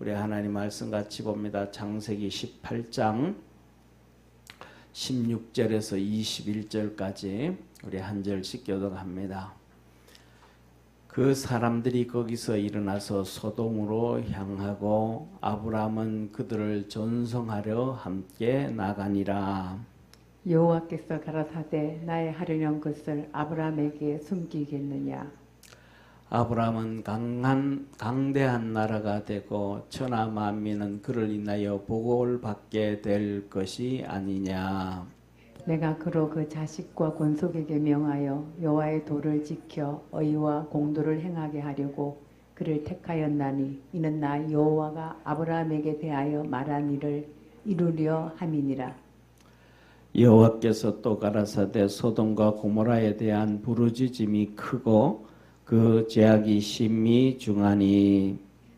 우리 하나님 말씀 같이 봅니다. 창세기 18장 16절에서 21절까지 우리 한 절씩 교독합니다. 그 사람들이 거기서 일어나서 소돔으로 향하고 아브라함은 그들을 존송하려 함께 나가니라. 여호와께서 가라사대 나의 하려는 것을 아브라함에게 숨기겠느냐. 아브라함은 강대한 나라가 되고 천하 만민은 그를 인하여 복을 받게 될 것이 아니냐. 내가 그로 그 자식과 권속에게 명하여 여호와의 도를 지켜 의와 공도를 행하게 하려고 그를 택하였나니 이는 나 여호와가 아브라함에게 대하여 말한 일을 이루려 함이니라. 여호와께서 또 가라사대 소돔과 고모라에 대한 부르짖음이 크고 그 죄악이 심히 중하니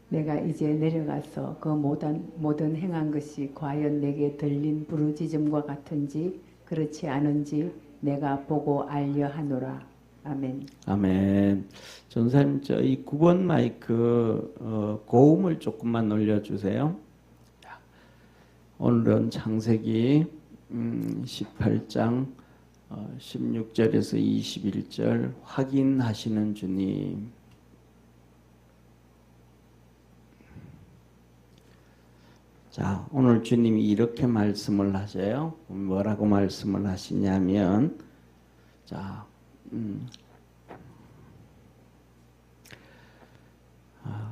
내가 이제 내려가서 그 모든 행한 것이 과연 내게 들린 부르짖음과 같은지 그렇지 않은지 내가 보고 알려 하노라. 아멘. 아멘. 전사님, 이 9번 마이크 고음을 조금만 올려주세요. 오늘은 창세기 18장 16절에서 21절 확인하시는 주님. 자, 오늘 주님이 이렇게 말씀을 하세요. 뭐라고 말씀을 하시냐면, 자,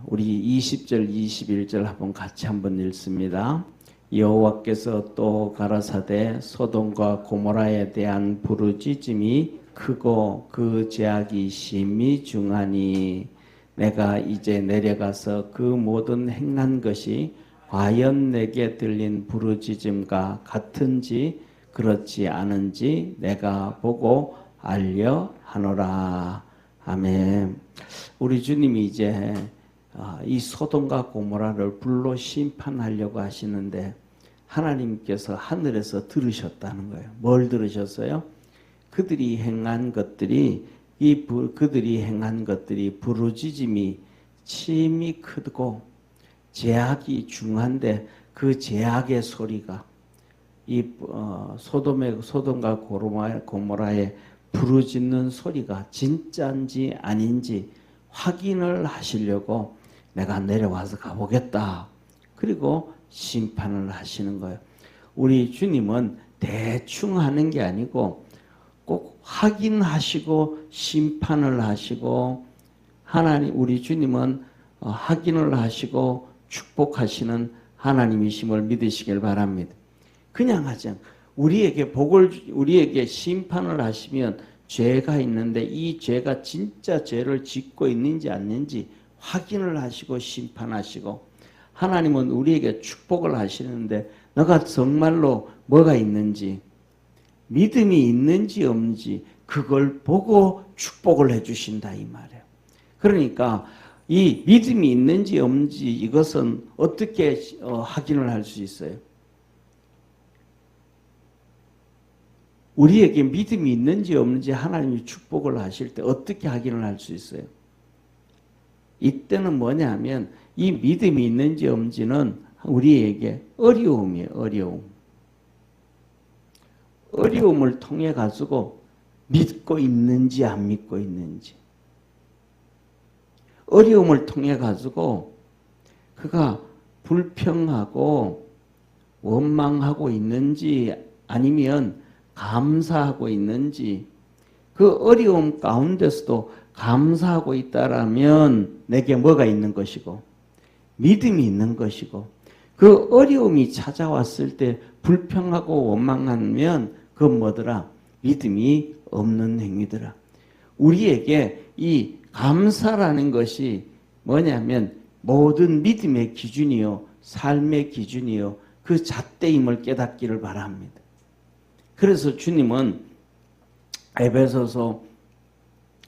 우리 20절, 21절 한번 같이 한번 읽습니다. 여호와께서 또 가라사대 소돔과 고모라에 대한 부르짖음이 크고 그 죄악이 심히 중하니 내가 이제 내려가서 그 모든 행한 것이 과연 내게 들린 부르짖음과 같은지 그렇지 않은지 내가 보고 알려 하노라. 아멘. 우리 주님이 이제 이 소돔과 고모라를 불로 심판하려고 하시는데 하나님께서 하늘에서 들으셨다는 거예요. 뭘 들으셨어요? 그들이 행한 것들이 부르짖음이 심히 크고 죄악이 중한데 그 죄악의 소리가 이 소돔과 고모라의 부르짖는 소리가 진짜인지 아닌지 확인을 하시려고 내가 내려와서 가보겠다. 그리고 심판을 하시는 거예요. 우리 주님은 대충 하는 게 아니고 꼭 확인하시고 심판을 하시고 우리 주님은 확인을 하시고 축복하시는 하나님이심을 믿으시길 바랍니다. 그냥 하지 않고 우리에게 심판을 하시면 죄가 있는데 이 죄가 진짜 죄를 짓고 있는지 아닌지 확인을 하시고 심판하시고 하나님은 우리에게 축복을 하시는데 너가 정말로 뭐가 있는지 믿음이 있는지 없는지 그걸 보고 축복을 해주신다 이 말이에요. 그러니까 이 믿음이 있는지 없는지 이것은 어떻게 확인을 할 수 있어요? 우리에게 믿음이 있는지 없는지 하나님이 축복을 하실 때 어떻게 확인을 할 수 있어요? 이때는 뭐냐면 이 믿음이 있는지 없는지는 우리에게 어려움이에요. 어려움을 통해 가지고 믿고 있는지 안 믿고 있는지 어려움을 통해 가지고 그가 불평하고 원망하고 있는지 아니면 감사하고 있는지 그 어려움 가운데서도 감사하고 있다라면 내게 뭐가 있는 것이고 믿음이 있는 것이고 그 어려움이 찾아왔을 때 불평하고 원망하면 그건 뭐더라? 믿음이 없는 행위더라. 우리에게 이 감사라는 것이 뭐냐면 모든 믿음의 기준이요 삶의 기준이요 그 잣대임을 깨닫기를 바랍니다. 그래서 주님은 에베소서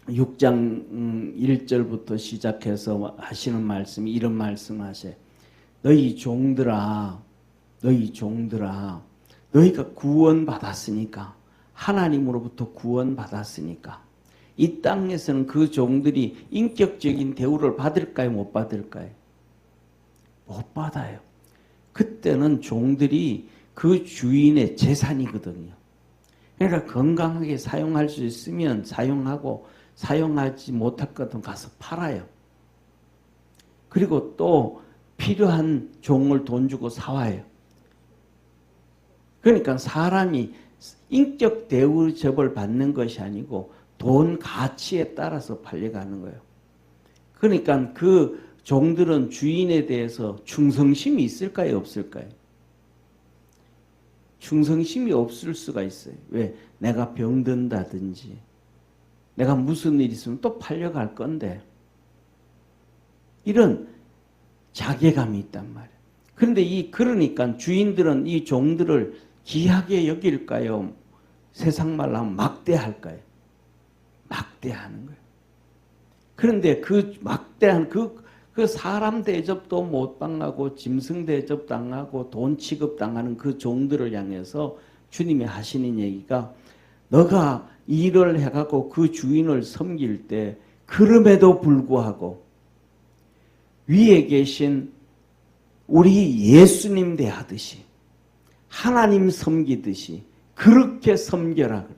6장 1절부터 시작해서 하시는 말씀이 이런 말씀을 하세요. 너희 종들아 너희가 구원받았으니까 하나님으로부터 구원받았으니까 이 땅에서는 그 종들이 인격적인 대우를 받을까요? 못 받을까요? 못 받아요. 그때는 종들이 그 주인의 재산이거든요. 그러니까 건강하게 사용할 수 있으면 사용하고 사용하지 못할 것은 가서 팔아요. 그리고 또 필요한 종을 돈 주고 사와요. 그러니까 사람이 인격 대우접을 받는 것이 아니고 돈 가치에 따라서 팔려가는 거예요. 그러니까 그 종들은 주인에 대해서 충성심이 있을까요? 없을까요? 충성심이 없을 수가 있어요. 왜? 내가 병든다든지 내가 무슨 일 있으면 또 팔려갈 건데 이런 자괴감이 있단 말이에요. 그런데 그러니까 주인들은 이 종들을 귀하게 여길까요? 세상 말로 하면 막대할까요? 막대하는 거예요. 그런데 그 막대한 그 사람 대접도 못 당하고 짐승 대접 당하고 돈 취급 당하는 그 종들을 향해서 주님이 하시는 얘기가 너가 일을 해갖고 그 주인을 섬길 때 그럼에도 불구하고 위에 계신 우리 예수님 대하듯이 하나님 섬기듯이 그렇게 섬겨라 그래.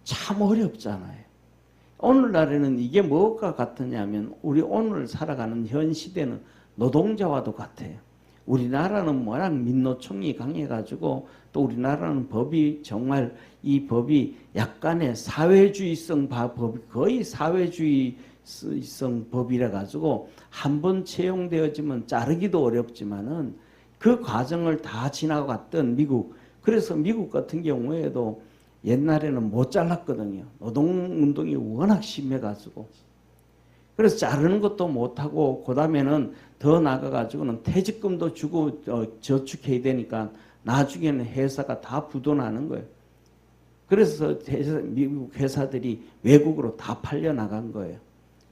참 어렵잖아요. 오늘날에는 이게 뭐가 같으냐면 우리 오늘 살아가는 현 시대는 노동자와도 같아요. 우리나라는 워낙 민노총이 강해가지고 또 우리나라는 법이 정말 이 법이 약간의 사회주의성 법이 거의 사회주의성 법이라 가지고 한번 채용되어지면 자르기도 어렵지만은 그 과정을 다 지나고 갔던 미국, 그래서 미국 같은 경우에도 옛날에는 못 잘랐거든요. 노동운동이 워낙 심해가지고. 그래서 자르는 것도 못하고 그 다음에는 더 나가가지고는 퇴직금도 주고 저축해야 되니까 나중에는 회사가 다 부도나는 거예요. 그래서 미국 회사들이 외국으로 다 팔려나간 거예요.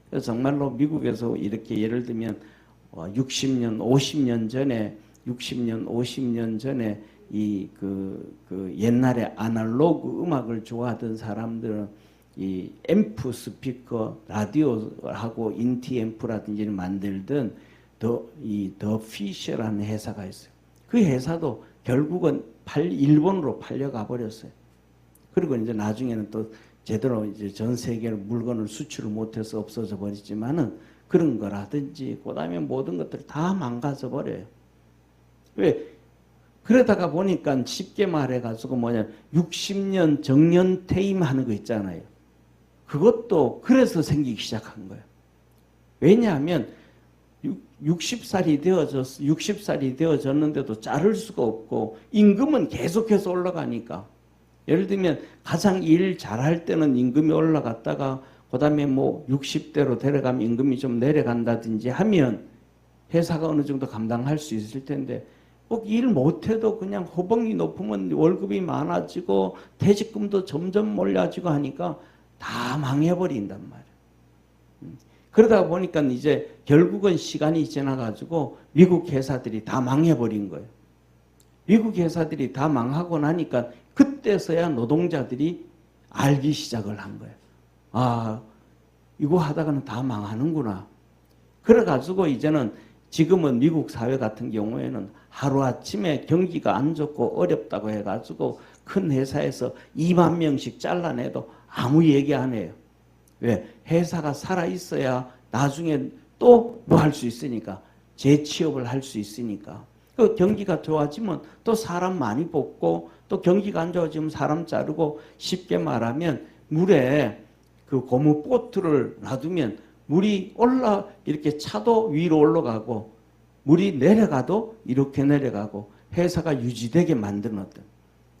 그래서 정말로 미국에서 이렇게 예를 들면 60년, 50년 전에 그 옛날에 아날로그 음악을 좋아하던 사람들은 이 앰프 스피커, 라디오하고 인티 앰프라든지 만들던 더 피셔라는 회사가 있어요. 그 회사도 결국은 일본으로 팔려가 버렸어요. 그리고 이제 나중에는 또 제대로 이제 전 세계로 물건을 수출을 못해서 없어져 버리지만은 그런 거라든지 그다음에 모든 것들이 다 망가져 버려요. 왜? 그러다가 보니까 쉽게 말해가지고 60년 정년 퇴임하는 거 있잖아요. 그것도 그래서 생기기 시작한 거예요. 왜냐하면 60살이 되어졌는데도 자를 수가 없고 임금은 계속해서 올라가니까. 예를 들면 가장 일 잘할 때는 임금이 올라갔다가 그 다음에 60대로 데려가면 임금이 좀 내려간다든지 하면 회사가 어느 정도 감당할 수 있을 텐데 꼭 일 못해도 그냥 호봉이 높으면 월급이 많아지고 퇴직금도 점점 몰려지고 하니까 다 망해버린단 말이에요. 그러다 보니까 이제 결국은 시간이 지나가지고 미국 회사들이 다 망해버린 거예요. 미국 회사들이 다 망하고 나니까 그때서야 노동자들이 알기 시작을 한 거예요. 아, 이거 하다가는 다 망하는구나. 그래가지고 이제는 지금은 미국 사회 같은 경우에는 하루아침에 경기가 안 좋고 어렵다고 해가지고 큰 회사에서 2만 명씩 잘라내도 아무 얘기 안 해요. 왜? 회사가 살아있어야 나중에 또 뭐 할 수 있으니까. 재취업을 할 수 있으니까. 그 경기가 좋아지면 또 사람 많이 뽑고 또 경기가 안 좋아지면 사람 자르고 쉽게 말하면 물에 그 고무 보트를 놔두면 물이 이렇게 차도 위로 올라가고 물이 내려가도 이렇게 내려가고 회사가 유지되게 만들어놨던.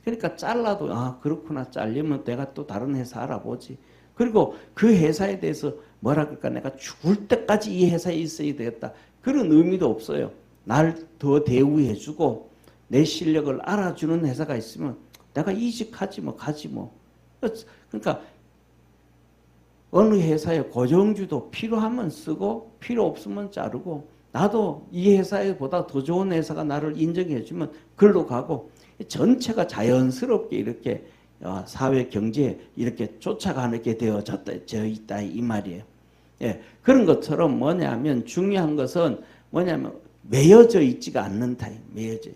그러니까 잘라도 그렇구나, 잘리면 내가 또 다른 회사 알아보지. 그리고 그 회사에 대해서 뭐라 그럴까, 내가 죽을 때까지 이 회사에 있어야 되겠다, 그런 의미도 없어요. 날 더 대우해주고 내 실력을 알아주는 회사가 있으면 내가 이직하지 뭐, 가지 뭐. 그러니까 어느 회사에 고정주도 필요하면 쓰고 필요 없으면 자르고, 나도 이 회사보다 더 좋은 회사가 나를 인정해주면 글로 가고, 전체가 자연스럽게 이렇게 사회 경제에 이렇게 쫓아가게 되어져 있다 이 말이에요. 예, 그런 것처럼 뭐냐면 중요한 것은 뭐냐면 매여져 있지가 않는 타임, 매여져.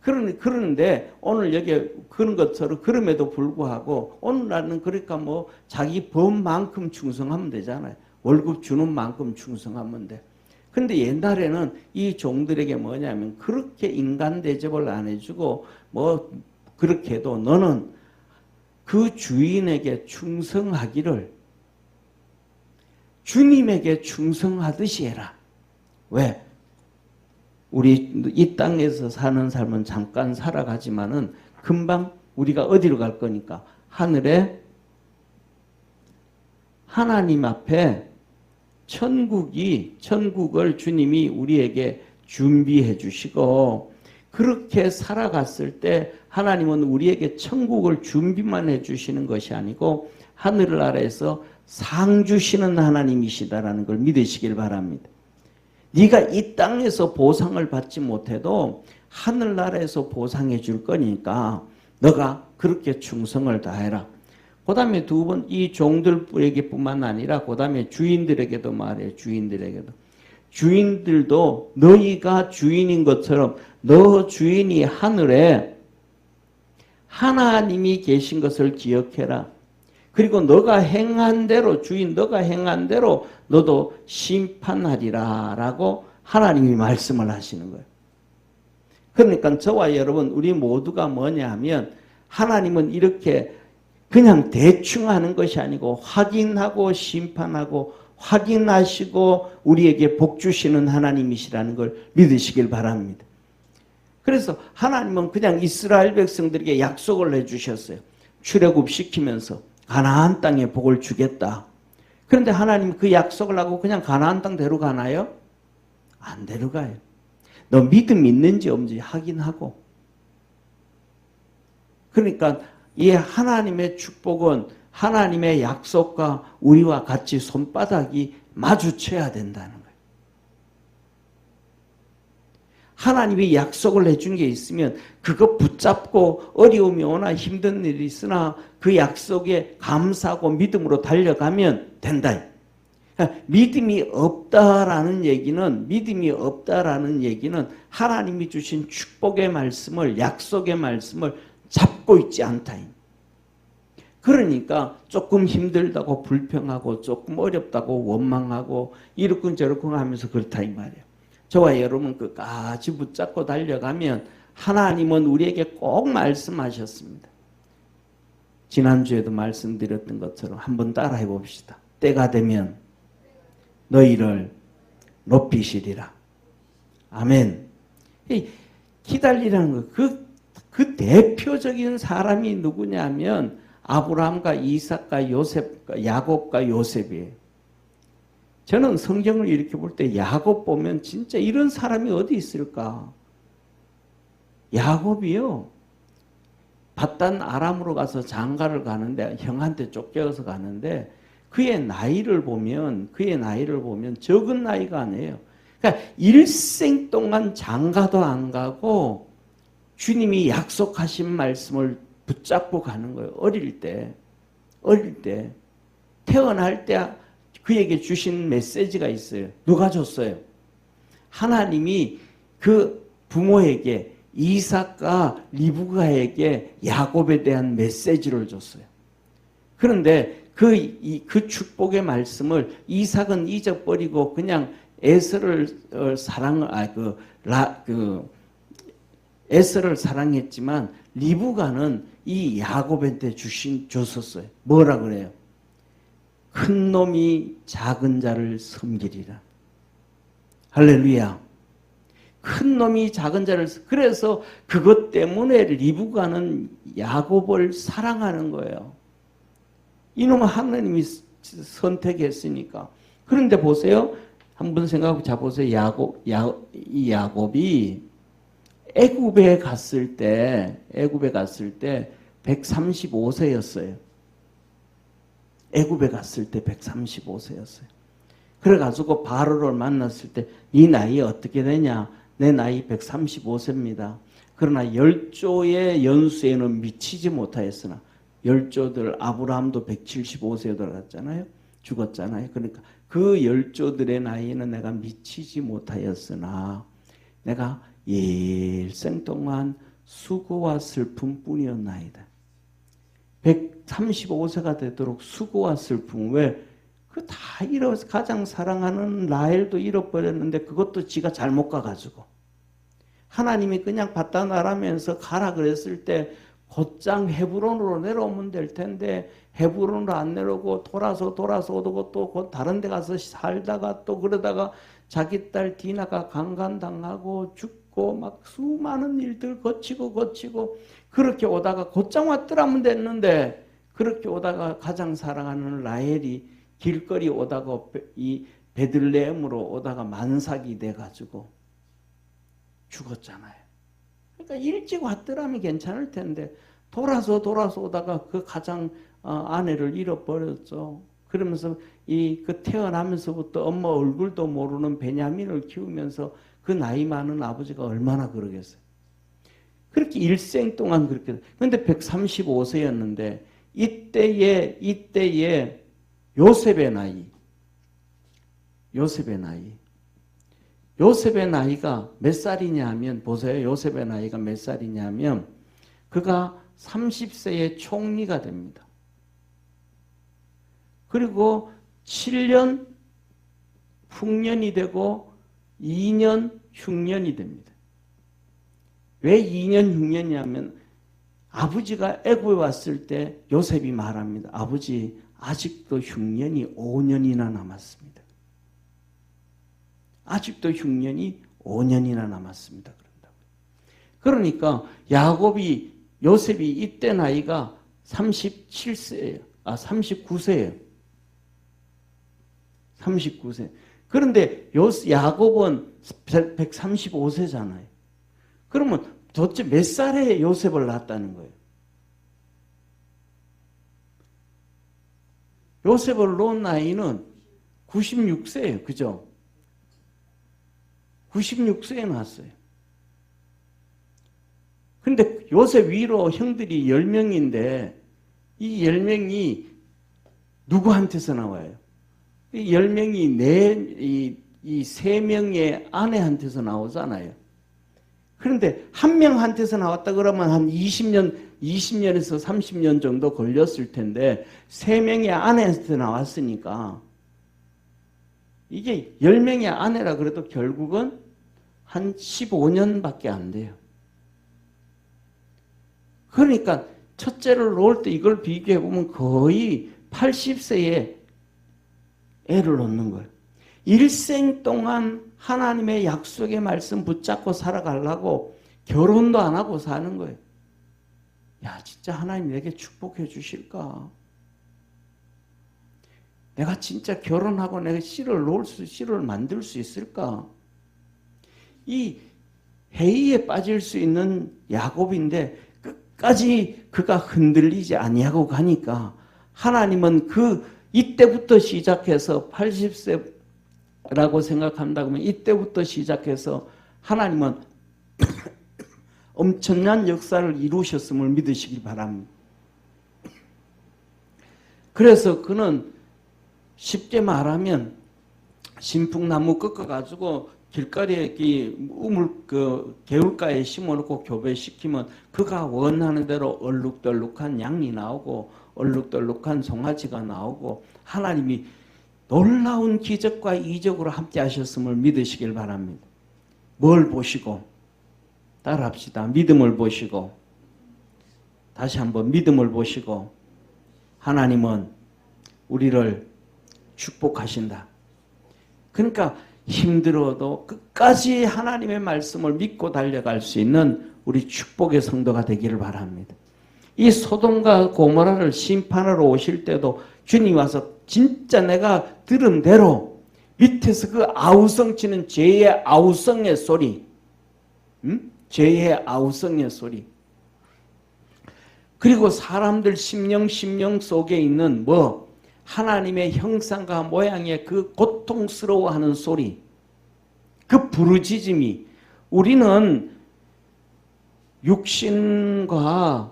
그러는데 오늘 여기 그런 것처럼 그럼에도 불구하고 오늘날은 그러니까 뭐 자기 법만큼 충성하면 되잖아요. 월급 주는 만큼 충성하면 돼. 근데 옛날에는 이 종들에게 뭐냐면 그렇게 인간 대접을 안 해주고 뭐 그렇게 해도 너는 그 주인에게 충성하기를 주님에게 충성하듯이 해라. 왜? 우리 이 땅에서 사는 삶은 잠깐 살아가지만은 금방 우리가 어디로 갈 거니까 하늘에 하나님 앞에 천국을 주님이 우리에게 준비해 주시고 그렇게 살아갔을 때 하나님은 우리에게 천국을 준비만 해 주시는 것이 아니고 하늘나라에서 상 주시는 하나님이시다라는 걸 믿으시길 바랍니다. 네가 이 땅에서 보상을 받지 못해도 하늘나라에서 보상해 줄 거니까 너가 그렇게 충성을 다해라. 그 다음에 두 번 이 종들에게뿐만 아니라 그 다음에 주인들에게도 말해요. 주인들도 너희가 주인인 것처럼 너 주인이 하늘에 하나님이 계신 것을 기억해라. 그리고 너가 행한 대로 너가 행한 대로 너도 심판하리라 라고 하나님이 말씀을 하시는 거예요. 그러니까 저와 여러분 우리 모두가 뭐냐 하면 하나님은 이렇게 그냥 대충 하는 것이 아니고 확인하고 심판하고 확인하시고 우리에게 복 주시는 하나님이시라는 걸 믿으시길 바랍니다. 그래서 하나님은 그냥 이스라엘 백성들에게 약속을 해주셨어요. 출애굽시키면서 가나안 땅에 복을 주겠다. 그런데 하나님 그 약속을 하고 그냥 가나안 땅 데려가나요? 안 데려가요. 너 믿음 있는지 없는지 확인하고. 그러니까 이 하나님의 축복은 하나님의 약속과 우리와 같이 손바닥이 마주쳐야 된다는 거예요. 하나님이 약속을 해준 게 있으면 그거 붙잡고 어려움이 오나 힘든 일이 있으나 그 약속에 감사하고 믿음으로 달려가면 된다. 그러니까 믿음이 없다라는 얘기는 하나님이 주신 축복의 말씀을 약속의 말씀을 잡고 있지 않다. 그러니까 조금 힘들다고 불평하고 조금 어렵다고 원망하고 이렇군 저렇군 하면서 그렇다 이 말이에요. 저와 여러분 끝까지 붙잡고 달려가면 하나님은 우리에게 꼭 말씀하셨습니다. 지난주에도 말씀드렸던 것처럼 한번 따라해 봅시다. 때가 되면 너희를 높이시리라. 아멘. 기다리라는 거, 그 대표적인 사람이 누구냐면 아브라함과 이삭과 요셉과 야곱과 요셉이에요. 저는 성경을 이렇게 볼 때 야곱 보면 진짜 이런 사람이 어디 있을까? 야곱이요. 밧단 아람으로 가서 장가를 가는데 형한테 쫓겨서 가는데 그의 나이를 보면 적은 나이가 아니에요. 그러니까 일생 동안 장가도 안 가고 주님이 약속하신 말씀을 붙잡고 가는 거예요. 어릴 때 태어날 때 그에게 주신 메시지가 있어요. 누가 줬어요? 하나님이 그 부모에게 이삭과 리브가에게 야곱에 대한 메시지를 줬어요. 그런데 그 축복의 말씀을 이삭은 잊어버리고 그냥 에서를 사랑했지만 리브가는 이 야곱한테 줬었어요. 뭐라 그래요? 큰 놈이 작은 자를 섬기리라. 할렐루야. 큰 놈이 작은 자를 그래서 그것 때문에 리브가는 야곱을 사랑하는 거예요. 이놈은 하나님이 선택했으니까. 그런데 보세요. 한번 생각해 보세요. 이 야곱이 애굽에 갔을 때 135세였어요. 애굽에 갔을 때 135세였어요. 그래가지고 바로를 만났을 때 네 나이 어떻게 되냐? 내 나이 135세입니다. 그러나 10조의 연수에는 미치지 못하였으나 10조들 아브라함도 175세에 들어갔잖아요. 죽었잖아요. 그러니까 그 열조들의 나이에는 내가 미치지 못하였으나 내가 일생 동안 수고와 슬픔뿐이었나이다. 135세가 되도록 수고와 슬픔. 왜? 그 다 잃어서 가장 사랑하는 라헬도 잃어버렸는데 그것도 지가 잘못 가가지고 하나님이 그냥 받다 나라면서 가라 그랬을 때 곧장 헤브론으로 내려오면 될 텐데 헤브론으로 안 내려오고 돌아서 오고 또 곧 다른 데 가서 살다가 또 그러다가 자기 딸 디나가 강간당하고 죽고 막 수많은 일들 거치고 그렇게 오다가 곧장 왔더라면 됐는데 그렇게 오다가 가장 사랑하는 라헬이 길거리 오다가 이 베들레헴으로 오다가 만삭이 돼가지고 죽었잖아요. 그러니까 일찍 왔더라면 괜찮을 텐데 돌아서 오다가 그 가장 아내를 잃어버렸죠. 그러면서 그 태어나면서부터 엄마 얼굴도 모르는 베냐민을 키우면서 그 나이 많은 아버지가 얼마나 그러겠어요. 그렇게 일생 동안 그렇게. 그런데 135세였는데 이때에 요셉의 나이가 몇 살이냐 하면 보세요. 요셉의 나이가 몇 살이냐 하면 그가 30세의 총리가 됩니다. 그리고 7년 풍년이 되고 2년 흉년이 됩니다. 왜 2년 흉년이냐면 아버지가 애굽에 왔을 때 요셉이 말합니다. 아버지 아직도 흉년이 5년이나 남았습니다. 아직도 흉년이 5년이나 남았습니다. 그러니까 요셉이 이때 나이가 37세예요. 39세예요. 39세. 그런데 야곱은 135세잖아요. 그러면 도대체 몇 살에 요셉을 낳았다는 거예요? 요셉을 놓은 나이는 96세예요. 그죠? 96세에 낳았어요. 그런데 요셉 위로 형들이 10명인데 이 10명이 누구한테서 나와요? 이 10명이 이 3명의 아내한테서 나오잖아요. 그런데 한 명한테서 나왔다 그러면 한 20년에서 30년 정도 걸렸을 텐데 3명의 아내한테 나왔으니까 이게 10명의 아내라 그래도 결국은 한 15년밖에 안 돼요. 그러니까 첫째를 놓을 때 이걸 비교해 보면 거의 80세에 애를 놓는 거예요. 일생 동안 하나님의 약속의 말씀 붙잡고 살아가려고 결혼도 안 하고 사는 거예요. 야, 진짜 하나님 내게 축복해 주실까? 내가 진짜 결혼하고 내가 씨를 만들 수 있을까? 이 회의에 빠질 수 있는 야곱인데 끝까지 그가 흔들리지 아니하고 가니까 하나님은 이때부터 시작해서 80세라고 생각한다고 하면 이때부터 시작해서 하나님은 엄청난 역사를 이루셨음을 믿으시기 바랍니다. 그래서 그는 쉽게 말하면 신풍나무 꺾어가지고 길거리에 개울가에 심어놓고 교배시키면 그가 원하는 대로 얼룩덜룩한 양이 나오고 얼룩덜룩한 송아지가 나오고 하나님이 놀라운 기적과 이적으로 함께 하셨음을 믿으시길 바랍니다. 뭘 보시고? 따라합시다. 믿음을 보시고 다시 한번 믿음을 보시고 하나님은 우리를 축복하신다. 그러니까 힘들어도 끝까지 하나님의 말씀을 믿고 달려갈 수 있는 우리 축복의 성도가 되기를 바랍니다. 이 소돔과 고모라를 심판하러 오실 때도 주님이 와서 진짜 내가 들은 대로 밑에서 그 아우성치는 죄의 아우성의 소리, 죄의 아우성의 소리, 그리고 사람들 심령 속에 있는 하나님의 형상과 모양의 그 고통스러워하는 소리, 그 부르짖음이 우리는 육신과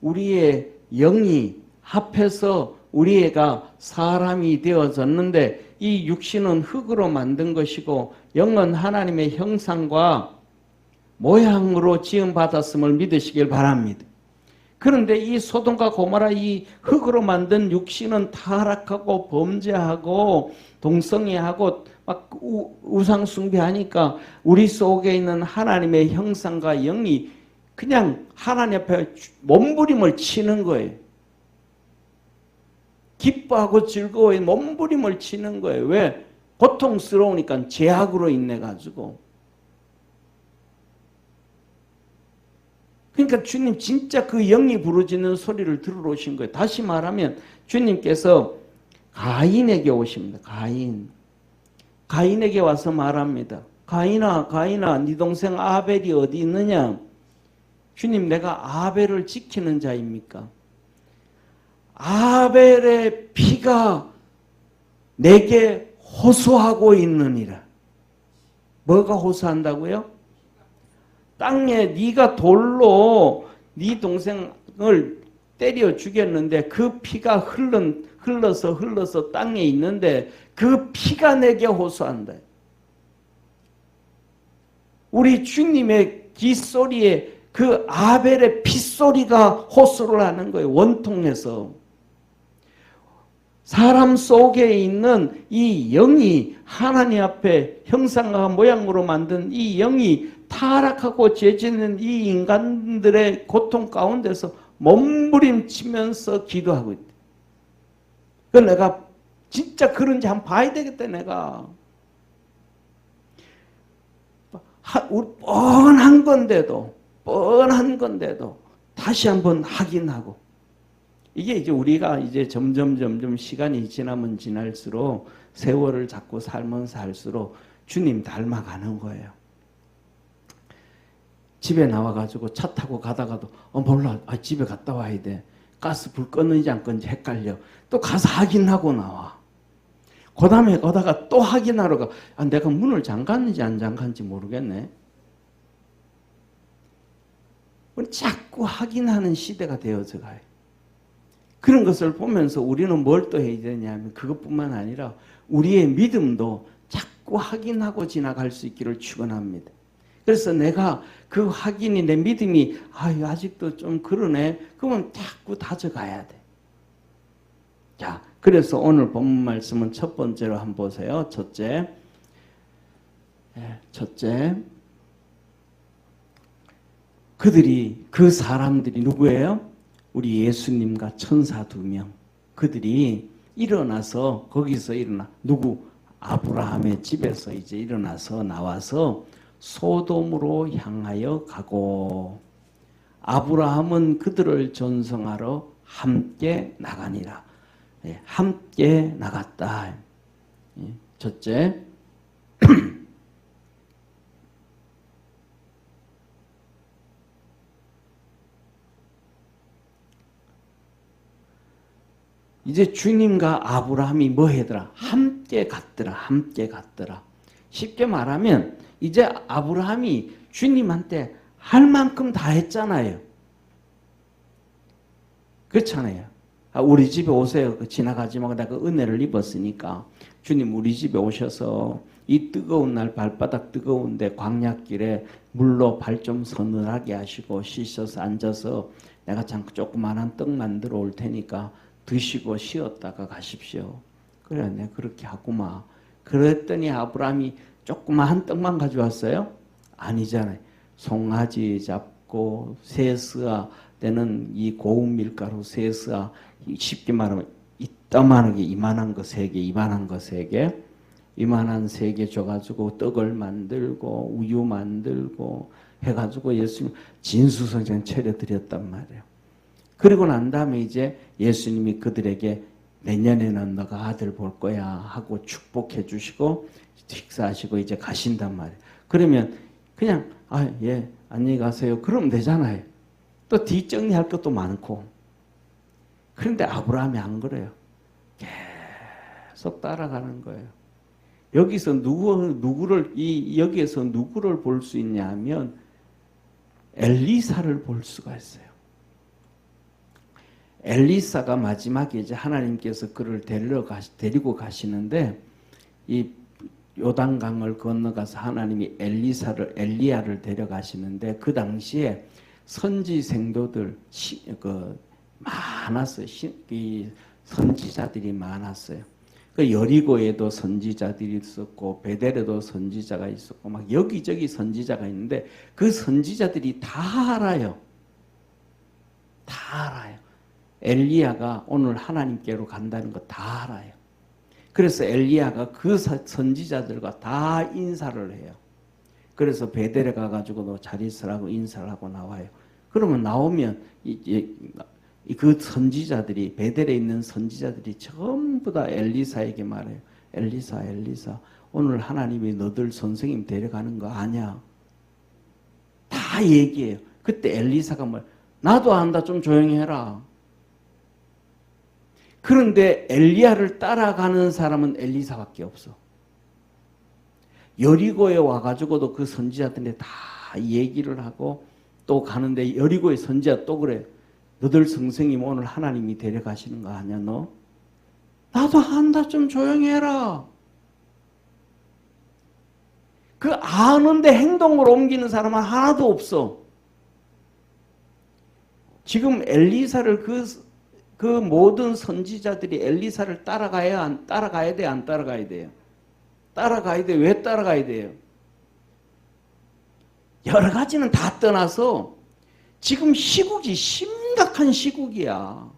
우리의 영이 합해서 우리 애가 사람이 되어졌는데 이 육신은 흙으로 만든 것이고 영은 하나님의 형상과 모양으로 지음받았음을 믿으시길 바랍니다. 그런데 이 소돔과 고모라 이 흙으로 만든 육신은 타락하고 범죄하고 동성애하고 막 우상 숭배하니까 우리 속에 있는 하나님의 형상과 영이 그냥 하나님 앞에 몸부림을 치는 거예요. 기뻐하고 즐거워해 몸부림을 치는 거예요. 왜? 고통스러우니까 죄악으로 인해 가지고. 그러니까 주님 진짜 그 영이 부르짖는 소리를 들으러 오신 거예요. 다시 말하면 주님께서 가인에게 오십니다. 가인에게 와서 말합니다. 가인아, 네 동생 아벨이 어디 있느냐? 주님, 내가 아벨을 지키는 자입니까? 아벨의 피가 내게 호소하고 있느니라. 뭐가 호소한다고요? 땅에 네가 돌로 네 동생을 때려 죽였는데 그 피가 흘러서 땅에 있는데 그 피가 내게 호소한다. 우리 주님의 기소리에 그 아벨의 핏소리가 호소를 하는 거예요. 원통에서. 사람 속에 있는 이 영이 하나님 앞에 형상과 모양으로 만든 이 영이 타락하고 죄짓는 이 인간들의 고통 가운데서 몸부림치면서 기도하고 있다. 그래서 내가 진짜 그런지 한번 봐야 되겠다. 내가 뻔한 건데도 다시 한번 확인하고, 이게 이제 우리가 이제 점점 시간이 지나면 지날수록 세월을 자꾸 살면 살수록 주님 닮아가는 거예요. 집에 나와가지고 차 타고 가다가도 몰라, 집에 갔다 와야 돼. 가스 불 껐는지 안 껐는지 헷갈려. 또 가서 확인하고 나와. 그 다음에 가다가 또 확인하러 가. 내가 문을 잠갔는지 안 잠갔는지 모르겠네. 자꾸 확인하는 시대가 되어져 가요. 그런 것을 보면서 우리는 뭘 또 해야 되냐면 그것뿐만 아니라 우리의 믿음도 자꾸 확인하고 지나갈 수 있기를 축원합니다. 그래서 내가 그 확인이 내 믿음이 아직도 좀 그러네. 그러면 자꾸 다져가야 돼. 자, 그래서 오늘 본문 말씀은 첫 번째로 한번 보세요. 첫째. 그 사람들이 누구예요? 우리 예수님과 천사 2명. 그들이 일어나서 누구? 아브라함의 집에서 이제 일어나서 나와서 소돔으로 향하여 가고, 아브라함은 그들을 전송하러 함께 나가니라. 함께 나갔다. 첫째. 이제 주님과 아브라함이 뭐 하더라? 함께 갔더라. 쉽게 말하면 이제 아브라함이 주님한테 할 만큼 다 했잖아요. 그렇잖아요. 우리 집에 오세요. 지나가지 말고 내가 은혜를 입었으니까 주님 우리 집에 오셔서 이 뜨거운 날 발바닥 뜨거운데 광야길에 물로 발 좀 서늘하게 하시고 씻어서 앉아서 내가 조그만한 떡 만들어 올 테니까 드시고 쉬었다가 가십시오. 그래, 네, 그렇게 하구만. 그랬더니 아브라함이 조그마한 떡만 가져왔어요? 아니잖아요. 송아지 잡고 세스아 때는 이 고운 밀가루 세스아, 쉽게 말하면 이따만하게 이만한 거 3개, 이만한 거 3개, 이만한 3개 줘가지고 떡을 만들고 우유 만들고 해가지고 예수님 진수성찬 차려드렸단 말이에요. 그리고 난 다음에 이제 예수님이 그들에게 내년에는 너가 아들 볼 거야 하고 축복해 주시고 식사하시고 이제 가신단 말이에요. 그러면 그냥 예, 안녕히 가세요. 그러면 되잖아요. 또 뒷정리할 것도 많고. 그런데 아브라함이 안 그래요. 계속 따라가는 거예요. 여기서 여기에서 누구를 볼 수 있냐 하면 엘리사를 볼 수가 있어요. 엘리사가 마지막에 이제 하나님께서 그를 데리고 가시는데 이 요단강을 건너가서 하나님이 엘리야를 데려가시는데 그 당시에 선지 생도들 많았어요. 이 선지자들이 많았어요. 그 여리고에도 선지자들이 있었고 베델에도 선지자가 있었고 막 여기저기 선지자가 있는데 그 선지자들이 다 알아요. 다 알아요. 엘리야가 오늘 하나님께로 간다는 거 다 알아요. 그래서 엘리야가 그 선지자들과 다 인사를 해요. 그래서 베델에 가가지고도 잘 있으라고 인사를 하고 나와요. 그러면 나오면 그 선지자들이 베델에 있는 선지자들이 전부 다 엘리사에게 말해요. 엘리사 오늘 하나님이 너들 선생님 데려가는 거 아냐? 다 얘기해요. 그때 엘리사가 나도 안다 좀 조용히 해라. 그런데 엘리야를 따라가는 사람은 엘리사밖에 없어. 여리고에 와가지고도 그 선지자들이 다 얘기를 하고 또 가는데 여리고의 선지자 또 그래. 너들 선생님 오늘 하나님이 데려가시는 거 아니야 너? 나도 한다 좀 조용히 해라. 그 아는데 행동으로 옮기는 사람은 하나도 없어. 지금 엘리사를 그 모든 선지자들이 엘리사를 따라가야 돼, 안 따라가야 돼요? 따라가야 돼. 왜 따라가야 돼요? 여러 가지는 다 떠나서 지금 시국이 심각한 시국이야.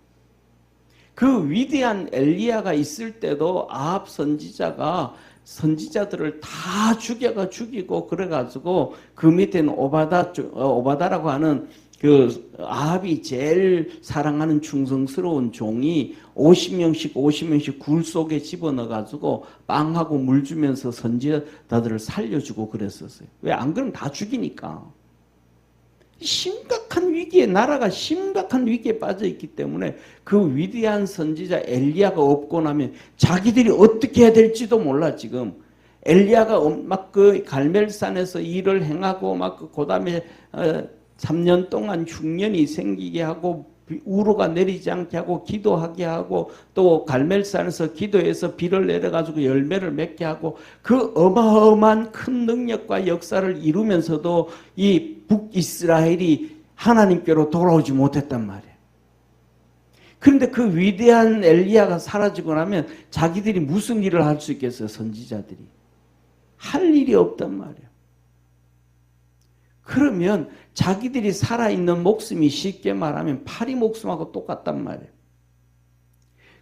그 위대한 엘리야가 있을 때도 아합 선지자가 선지자들을 다 죽이고 그래가지고 그 밑에는 오바다라고 하는 그 아합이 제일 사랑하는 충성스러운 종이 50명씩 굴 속에 집어넣어가지고 빵하고 물 주면서 선지자들을 살려주고 그랬었어요. 왜? 안 그러면 다 죽이니까. 심각한 위기에, 나라가 심각한 위기에 빠져있기 때문에 그 위대한 선지자 엘리야가 없고 나면 자기들이 어떻게 해야 될지도 몰라 지금. 엘리야가 막 그 갈멜산에서 일을 행하고 막 그 다음에 3년 동안 흉년이 생기게 하고 우로가 내리지 않게 하고 기도하게 하고 또 갈멜산에서 기도해서 비를 내려가지고 열매를 맺게 하고 그 어마어마한 큰 능력과 역사를 이루면서도 이 북이스라엘이 하나님께로 돌아오지 못했단 말이에요. 그런데 그 위대한 엘리야가 사라지고 나면 자기들이 무슨 일을 할 수 있겠어요? 선지자들이. 할 일이 없단 말이에요. 그러면 자기들이 살아있는 목숨이 쉽게 말하면 파리 목숨하고 똑같단 말이에요.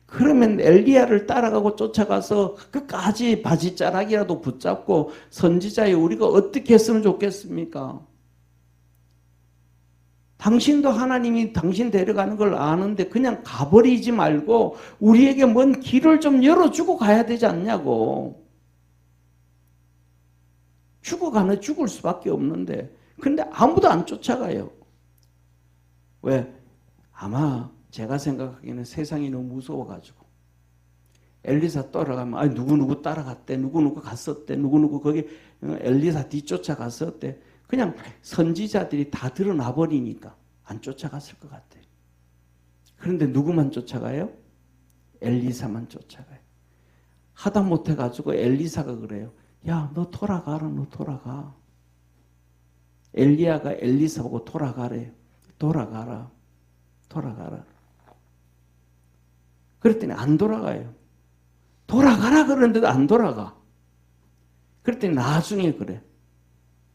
그러면 엘리야를 따라가고 쫓아가서 끝까지 바지자락이라도 붙잡고 선지자에 우리가 어떻게 했으면 좋겠습니까? 당신도 하나님이 당신 데려가는 걸 아는데 그냥 가버리지 말고 우리에게 뭔 길을 좀 열어주고 가야 되지 않냐고. 죽어가는 죽을 수밖에 없는데 근데 아무도 안 쫓아가요. 왜? 아마 제가 생각하기에는 세상이 너무 무서워가지고 엘리사 따라가면 누구누구 따라갔대, 누구누구 갔었대, 누구누구 거기 엘리사 뒤쫓아갔었대. 그냥 선지자들이 다 드러나 버리니까 안 쫓아갔을 것 같아요. 그런데 누구만 쫓아가요? 엘리사만 쫓아가요. 하다 못해가지고 엘리사가 그래요. 야, 너 돌아가라, 너 돌아가. 엘리야가 엘리사 보고 돌아가래요. 돌아가라. 그랬더니 안 돌아가요. 돌아가라 그러는데도 안 돌아가. 그랬더니 나중에 그래.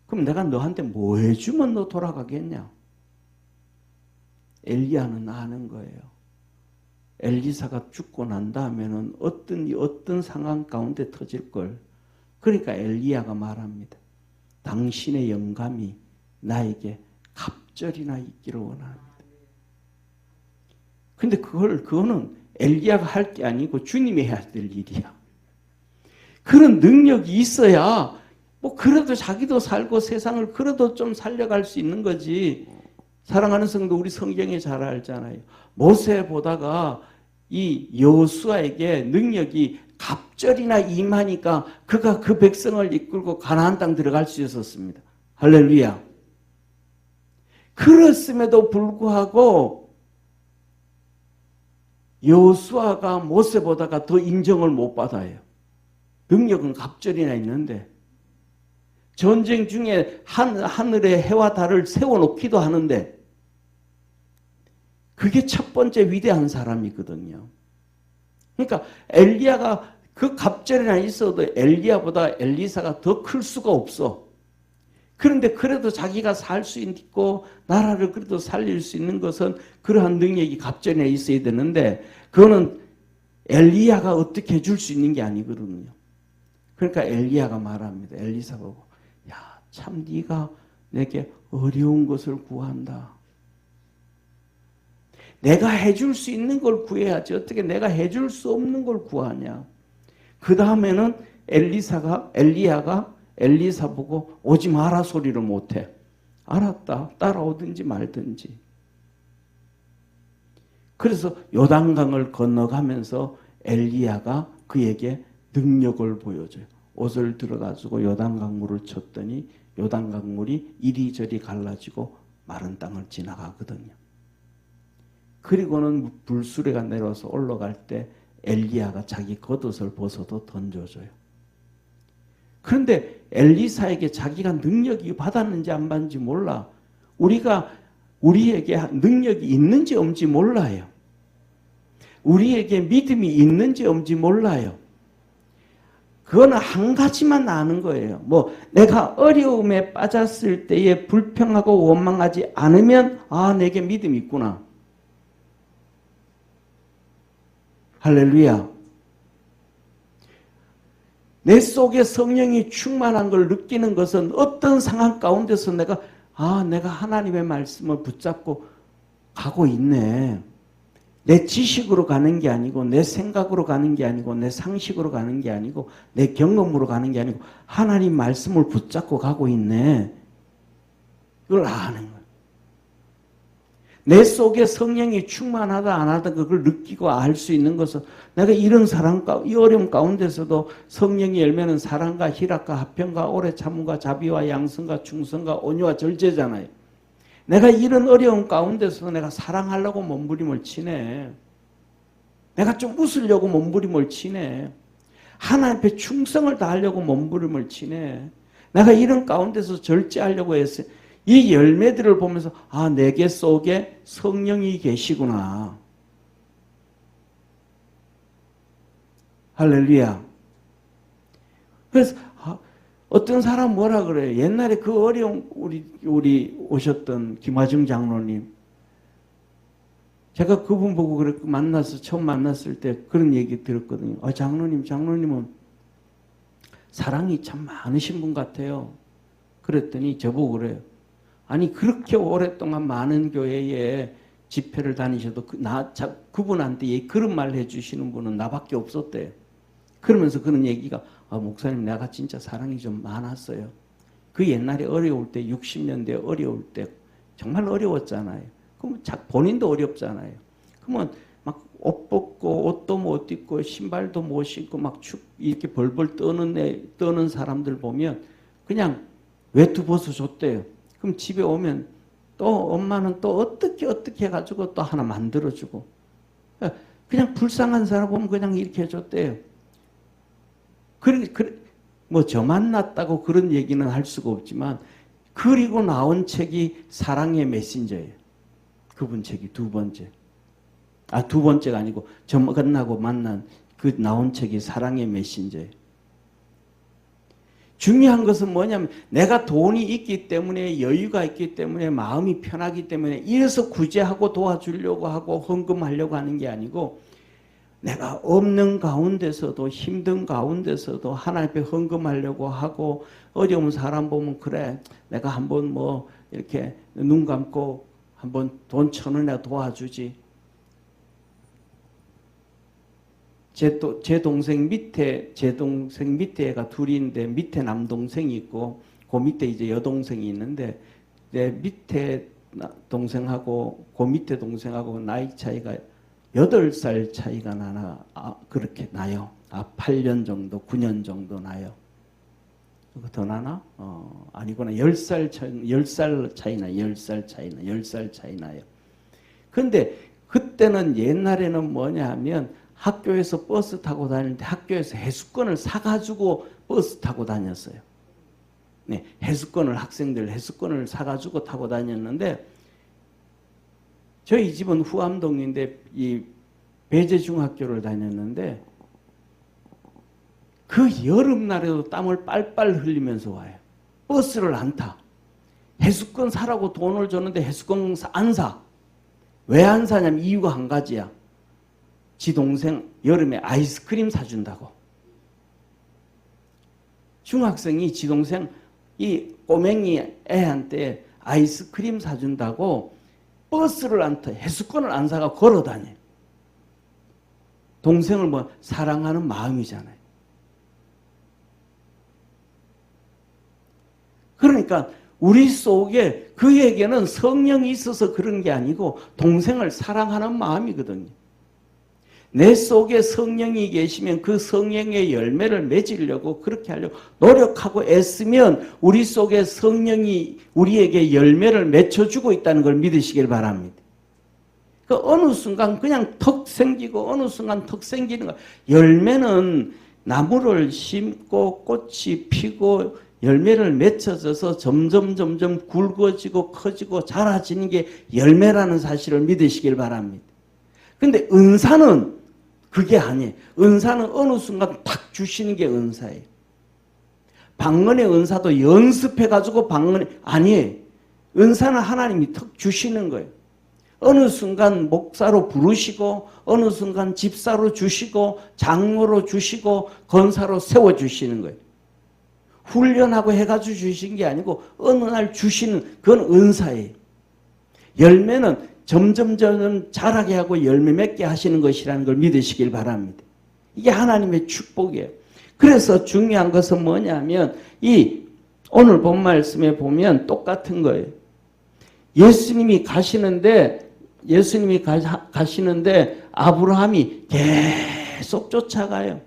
그럼 내가 너한테 뭐 해주면 너 돌아가겠냐? 엘리야는 아는 거예요. 엘리사가 죽고 난 다음에는 어떤 상황 가운데 터질 걸. 그러니까 엘리야가 말합니다. 당신의 영감이 나에게 갑절이나 있기를 원합니다. 근데 그거는 엘리야가 할 게 아니고 주님이 해야 될 일이야. 그런 능력이 있어야 뭐 그래도 자기도 살고 세상을 그래도 좀 살려갈 수 있는 거지. 사랑하는 성도 우리 성경에 잘 알잖아요. 모세 보다가 이 여호수아에게 능력이 갑절이나 임하니까 그가 그 백성을 이끌고 가나안 땅 들어갈 수 있었습니다. 할렐루야. 그렇음에도 불구하고 여호수아가 모세보다가 더 인정을 못 받아요. 능력은 갑절이나 있는데 전쟁 중에 하늘에 해와 달을 세워놓기도 하는데 그게 첫 번째 위대한 사람이거든요. 그러니까 엘리야가 그 갑절이나 있어도 엘리야보다 엘리사가 더 클 수가 없어. 그런데 그래도 자기가 살 수 있고 나라를 그래도 살릴 수 있는 것은 그러한 능력이 갑절이나 있어야 되는데 그거는 엘리야가 어떻게 해줄 수 있는 게 아니거든요. 그러니까 엘리야가 말합니다. 엘리사 보고 야, 참 네가 내게 어려운 것을 구한다. 내가 해줄 수 있는 걸 구해야지 어떻게 내가 해줄 수 없는 걸 구하냐. 그 다음에는 엘리야가 엘리사 보고 오지 마라 소리를 못해. 알았다. 따라오든지 말든지. 그래서 요단강을 건너가면서 엘리야가 그에게 능력을 보여줘요. 옷을 들어가지고 요단강물을 쳤더니 요단강물이 이리저리 갈라지고 마른 땅을 지나가거든요. 그리고는 불수레가 내려서 올라갈 때 엘리야가 자기 겉옷을 벗어도 던져줘요. 그런데 엘리사에게 자기가 능력이 받았는지 안 받는지 몰라. 우리에게 능력이 있는지 없는지 몰라요. 우리에게 믿음이 있는지 없는지 몰라요. 그거는 한 가지만 아는 거예요. 내가 어려움에 빠졌을 때에 불평하고 원망하지 않으면 내게 믿음이 있구나. 할렐루야. 내 속에 성령이 충만한 걸 느끼는 것은 어떤 상황 가운데서 내가 하나님의 말씀을 붙잡고 가고 있네. 내 지식으로 가는 게 아니고 내 생각으로 가는 게 아니고 내 상식으로 가는 게 아니고 내 경험으로 가는 게 아니고 하나님 말씀을 붙잡고 가고 있네. 이걸 아는 거예요. 내 속에 성령이 충만하다 안 하다 그걸 느끼고 알 수 있는 것은 내가 이 어려움 가운데서도 성령이 열매는 사랑과 희락과 화평과 오래 참음과 자비와 양성과 충성과 온유와 절제잖아요. 내가 이런 어려움 가운데서 내가 사랑하려고 몸부림을 치네. 내가 좀 웃으려고 몸부림을 치네. 하나님 앞에 충성을 다하려고 몸부림을 치네. 내가 이런 가운데서 절제하려고 했어요. 이 열매들을 보면서 내게 속에 성령이 계시구나. 할렐루야. 그래서 어떤 사람 뭐라 그래요? 옛날에 그 어려운 우리 오셨던 김화중 장로님, 제가 그분 보고 그렇게 처음 만났을 때 그런 얘기 들었거든요. 장로님은 사랑이 참 많으신 분 같아요. 그랬더니 저보고 그래요. 아니 그렇게 오랫동안 많은 교회에 집회를 다니셔도 그분한테 그런 말 해주시는 분은 나밖에 없었대요. 그러면서 그런 얘기가 목사님 내가 진짜 사랑이 좀 많았어요. 그 옛날에 어려울 때 60년대 어려울 때 정말 어려웠잖아요. 그럼 본인도 어렵잖아요. 그러면 막 옷 벗고 옷도 못 입고 신발도 못 신고 막 이렇게 벌벌 떠는 사람들 보면 그냥 외투 벗어줬대요. 그럼 집에 오면 또 엄마는 또 어떻게 해가지고 또 하나 만들어주고 그냥 불쌍한 사람 보면 그냥 이렇게 해줬대요. 저 만났다고 그런 얘기는 할 수가 없지만 그리고 나온 책이 사랑의 메신저예요. 그분 책이 두 번째. 두 번째가 아니고 끝나고 만난 그 나온 책이 사랑의 메신저예요. 중요한 것은 뭐냐면 내가 돈이 있기 때문에 여유가 있기 때문에 마음이 편하기 때문에 이래서 구제하고 도와주려고 하고 헌금하려고 하는 게 아니고 내가 없는 가운데서도 힘든 가운데서도 하나님 앞에 헌금하려고 하고 어려운 사람 보면 그래 내가 한번 이렇게 눈 감고 한번 돈 1,000원이나 도와주지. 제 동생 밑에가 둘인데 밑에 남동생이 있고 그 밑에 이제 여동생이 있는데 내 밑에 동생하고 그 밑에 동생하고 나이 차이가 8살 차이가 그렇게 나요. 8년 정도, 9년 정도 나요. 더 나나? 아니구나. 10살 차이 나요. 10살 차이 나요. 그런데 그때는 옛날에는 뭐냐 하면 학교에서 버스 타고 다니는데 학교에서 해수권을 사가지고 버스 타고 다녔어요. 네, 해수권을 학생들 해수권을 사가지고 타고 다녔는데 저희 집은 후암동인데 이 배재중학교를 다녔는데 그 여름날에도 땀을 빨빨 흘리면서 와요. 버스를 안 타. 해수권 사라고 돈을 줬는데 해수권 안 사. 왜 안 사냐면 이유가 한 가지야. 지 동생 여름에 아이스크림 사준다고. 중학생이 지 동생 이 꼬맹이 애한테 아이스크림 사준다고 버스를 안 타. 해수권을 안 사가 걸어 다녀. 동생을 뭐 사랑하는 마음이잖아요. 그러니까 우리 속에 그에게는 성령이 있어서 그런 게 아니고 동생을 사랑하는 마음이거든요. 내 속에 성령이 계시면 그 성령의 열매를 맺으려고 그렇게 하려고 노력하고 애쓰면 우리 속에 성령이 우리에게 열매를 맺혀주고 있다는 걸 믿으시길 바랍니다. 그 어느 순간 그냥 턱 생기고 어느 순간 턱 생기는 거. 열매는 나무를 심고 꽃이 피고 열매를 맺혀져서 점점 굵어지고 커지고 자라지는 게 열매라는 사실을 믿으시길 바랍니다. 근데 은사는 그게 아니에요. 은사는 어느 순간 탁 주시는 게 은사예요. 방언의 은사도 연습해가지고 방언이 아니에요. 은사는 하나님이 턱 주시는 거예요. 어느 순간 목사로 부르시고 어느 순간 집사로 주시고 장로로 주시고 권사로 세워주시는 거예요. 훈련하고 해가지고 주신 게 아니고 어느 날 주시는 그건 은사예요. 열매는 점점 자라게 하고 열매 맺게 하시는 것이라는 걸 믿으시길 바랍니다. 이게 하나님의 축복이에요. 그래서 중요한 것은 뭐냐면 이 오늘 본 말씀에 보면 똑같은 거예요. 예수님이 가시는데 아브라함이 계속 쫓아가요.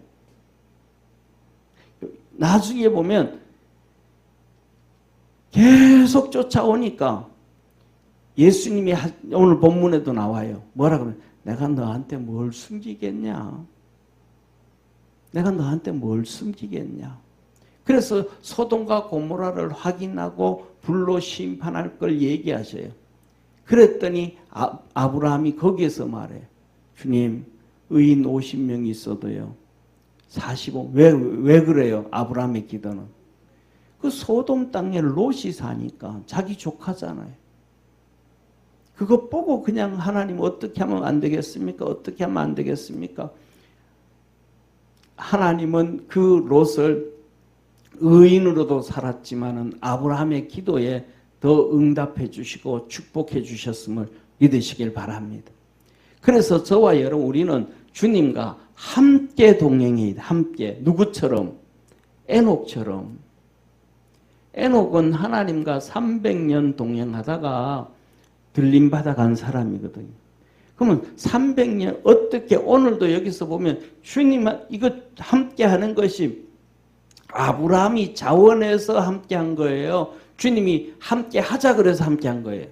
나중에 보면 계속 쫓아오니까 예수님이 오늘 본문에도 나와요. 뭐라 그러면 내가 너한테 뭘 숨기겠냐? 내가 너한테 뭘 숨기겠냐? 그래서 소돔과 고모라를 확인하고 불로 심판할 걸 얘기하셔요. 그랬더니 아브라함이 거기에서 말해요. 주님, 의인 50명이 있어도요. 45. 왜 그래요? 아브라함의 기도는. 그 소돔 땅에 롯이 사니까 자기 조카잖아요. 그거 보고 그냥 하나님 어떻게 하면 안 되겠습니까? 어떻게 하면 안 되겠습니까? 하나님은 그 롯을 의인으로도 살았지만은 아브라함의 기도에 더 응답해 주시고 축복해 주셨음을 믿으시길 바랍니다. 그래서 저와 여러분 우리는 주님과 함께 동행해야 돼. 함께. 누구처럼? 에녹처럼. 에녹은 하나님과 300년 동행하다가 들림받아 간 사람이거든요. 그러면 300년 어떻게 오늘도 여기서 보면 주님 이거 함께 하는 것이 아브라함이 자원해서 함께 한 거예요. 주님이 함께 하자 그래서 함께 한 거예요.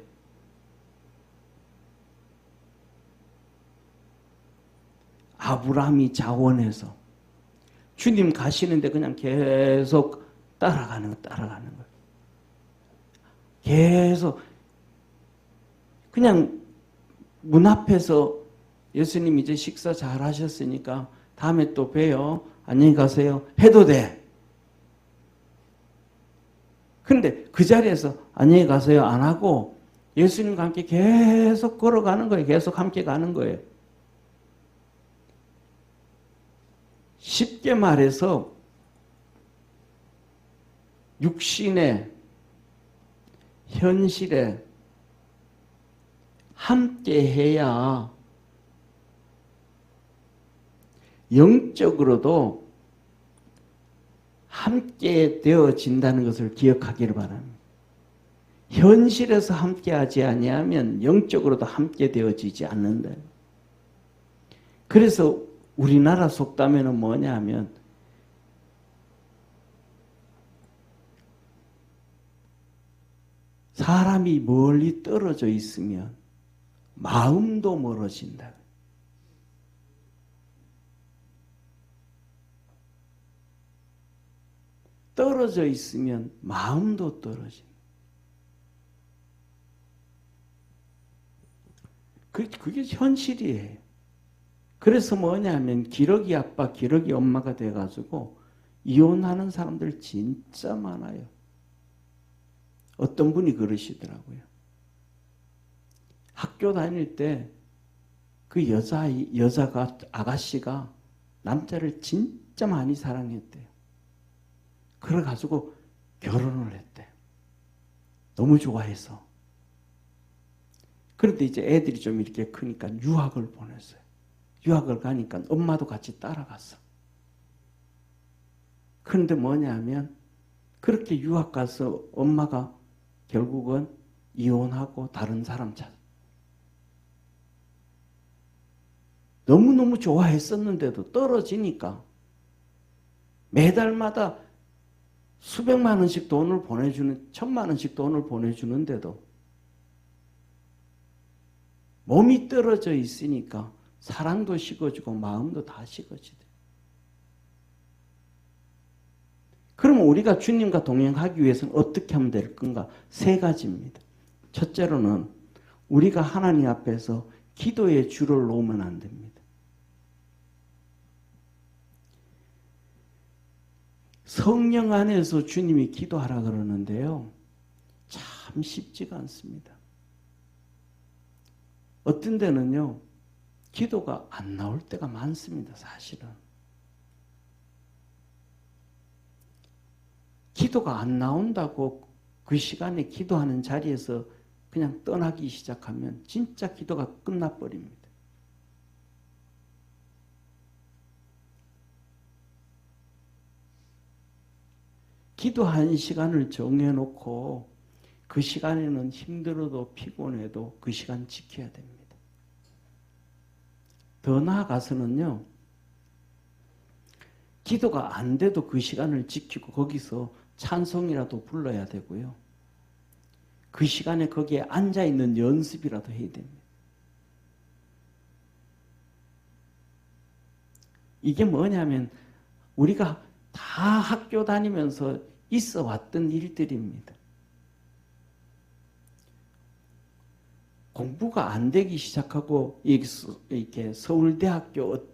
아브라함이 자원해서 주님 가시는데 그냥 계속 따라가는 거예요. 계속 그냥 문 앞에서 예수님 이제 식사 잘 하셨으니까 다음에 또 봬요. 안녕히 가세요. 해도 돼. 근데 그 자리에서 안녕히 가세요 안 하고 예수님과 함께 계속 걸어가는 거예요. 계속 함께 가는 거예요. 쉽게 말해서 육신의 현실에 함께 해야 영적으로도 함께 되어진다는 것을 기억하기를 바랍니다. 현실에서 함께하지 아니하면 영적으로도 함께 되어지지 않는다. 그래서 우리나라 속담에는 뭐냐 하면 사람이 멀리 떨어져 있으면 마음도 멀어진다. 떨어져 있으면 마음도 떨어진다. 그게 현실이에요. 그래서 뭐냐면 기러기 아빠, 기러기 엄마가 돼가지고 이혼하는 사람들 진짜 많아요. 어떤 분이 그러시더라고요. 학교 다닐 때 그 여자가, 아가씨가 남자를 진짜 많이 사랑했대요. 그래가지고 결혼을 했대요. 너무 좋아해서. 그런데 이제 애들이 좀 이렇게 크니까 유학을 보냈어요. 유학을 가니까 엄마도 같이 따라갔어. 그런데 뭐냐면 그렇게 유학 가서 엄마가 결국은 이혼하고 다른 사람 찾아. 너무너무 좋아했었는데도 떨어지니까 매달마다 수백만 원씩 돈을 보내주는, 1,000만 원씩 돈을 보내주는데도 몸이 떨어져 있으니까 사랑도 식어지고 마음도 다 식어지대. 그러면 우리가 주님과 동행하기 위해서는 어떻게 하면 될 건가? 3가지입니다. 첫째로는 우리가 하나님 앞에서 기도의 줄을 놓으면 안 됩니다. 성령 안에서 주님이 기도하라 그러는데요. 참 쉽지가 않습니다. 어떤 데는요, 기도가 안 나올 때가 많습니다, 사실은. 기도가 안 나온다고 그 시간에 기도하는 자리에서 그냥 떠나기 시작하면 진짜 기도가 끝나버립니다. 기도한 시간을 정해놓고 그 시간에는 힘들어도 피곤해도 그 시간 지켜야 됩니다. 더 나아가서는요, 기도가 안 돼도 그 시간을 지키고 거기서 찬송이라도 불러야 되고요. 그 시간에 거기에 앉아있는 연습이라도 해야 됩니다. 이게 뭐냐면 우리가 다 학교 다니면서 있어 왔던 일들입니다. 공부가 안 되기 시작하고 이렇게 서울대학교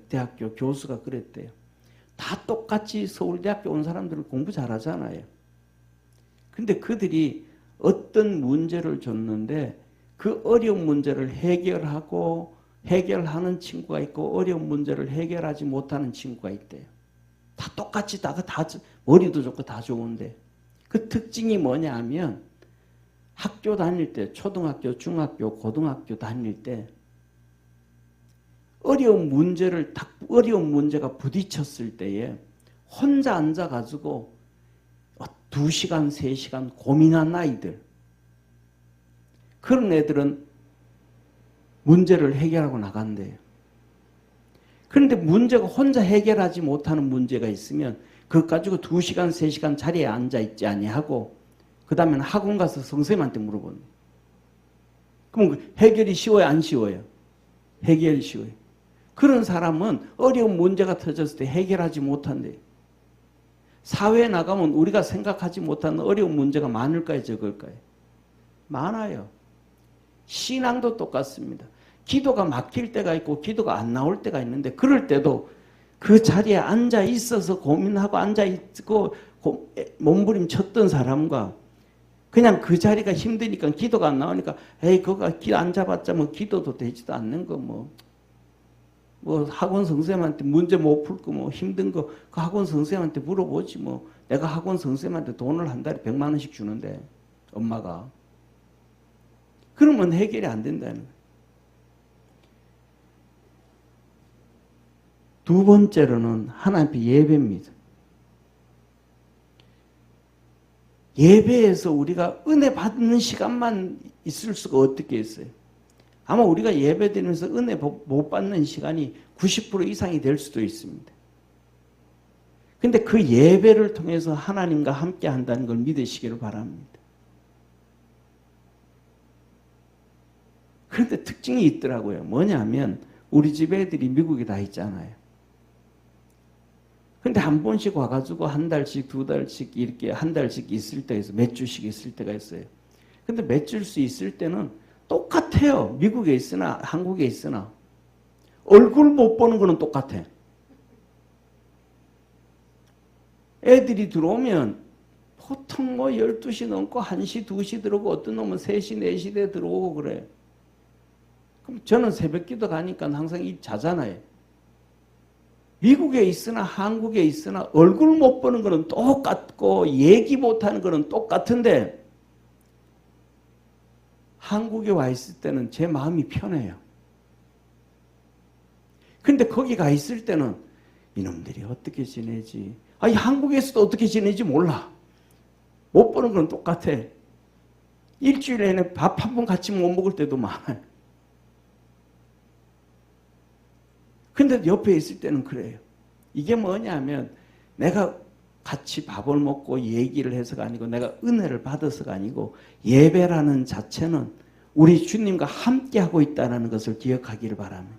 대학교 교수가 그랬대요. 다 똑같이 서울대학교 온 사람들은 공부 잘하잖아요. 근데 그들이 어떤 문제를 줬는데 그 어려운 문제를 해결하는 친구가 있고 어려운 문제를 해결하지 못하는 친구가 있대요. 다 똑같이 다 머리도 좋고 다 좋은데 그 특징이 뭐냐 하면 학교 다닐 때 초등학교, 중학교, 고등학교 다닐 때 어려운 문제가 부딪혔을 때에 혼자 앉아가지고 2시간, 3시간 고민한 아이들, 그런 애들은 문제를 해결하고 나간대요. 그런데 문제가 혼자 해결하지 못하는 문제가 있으면 그것 가지고 2시간, 3시간 자리에 앉아있지 아니하고 그 다음에는 학원 가서 선생님한테 물어보는 거예요. 그럼 해결이 쉬워요? 안 쉬워요? 해결이 쉬워요. 그런 사람은 어려운 문제가 터졌을 때 해결하지 못한대요. 사회에 나가면 우리가 생각하지 못하는 어려운 문제가 많을까요? 적을까요? 많아요. 신앙도 똑같습니다. 기도가 막힐 때가 있고 기도가 안 나올 때가 있는데 그럴 때도 그 자리에 앉아 있어서 고민하고 앉아 있고 몸부림쳤던 사람과 그냥 그 자리가 힘드니까 기도가 안 나오니까 에이 그거 앉아봤자 뭐 기도도 되지도 않는 거 뭐 학원 선생님한테 문제 못 풀 거 뭐 힘든 거 그 학원 선생님한테 물어보지 뭐 내가 학원 선생님한테 돈을 한 달에 100만 원씩 주는데 엄마가 그러면 해결이 안 된다는 거예요. 두 번째로는 하나님 앞에 예배입니다. 예배에서 우리가 은혜 받는 시간만 있을 수가 어떻게 있어요? 아마 우리가 예배 드리면서 은혜 못 받는 시간이 90% 이상이 될 수도 있습니다. 근데 그 예배를 통해서 하나님과 함께 한다는 걸 믿으시기를 바랍니다. 그런데 특징이 있더라고요. 뭐냐면 우리 집 애들이 미국에 다 있잖아요. 근데 한 번씩 와가지고 한 달씩, 두 달씩 이렇게 한 달씩 있을 때가 있어요. 몇 주씩 있을 때가 있어요. 근데 몇 주씩 있을 때는 똑같아요. 미국에 있으나 한국에 있으나. 얼굴 못 보는 거는 똑같아. 애들이 들어오면 보통 뭐 12시 넘고 1시, 2시 들어오고 어떤 놈은 3시, 4시에 들어오고 그래. 그럼 저는 새벽 기도 가니까 항상 입 자잖아요. 미국에 있으나 한국에 있으나 얼굴 못 보는 거는 똑같고 얘기 못하는 거는 똑같은데 한국에 와 있을 때는 제 마음이 편해요. 근데 거기 가 있을 때는 이놈들이 어떻게 지내지? 아니 한국에서도 어떻게 지내지 몰라. 못 보는 건 똑같아. 일주일 내내 밥 한 번 같이 못 먹을 때도 많아요. 근데 옆에 있을 때는 그래요. 이게 뭐냐면 내가 같이 밥을 먹고 얘기를 해서가 아니고 내가 은혜를 받아서가 아니고 예배라는 자체는 우리 주님과 함께하고 있다는 것을 기억하기를 바랍니다.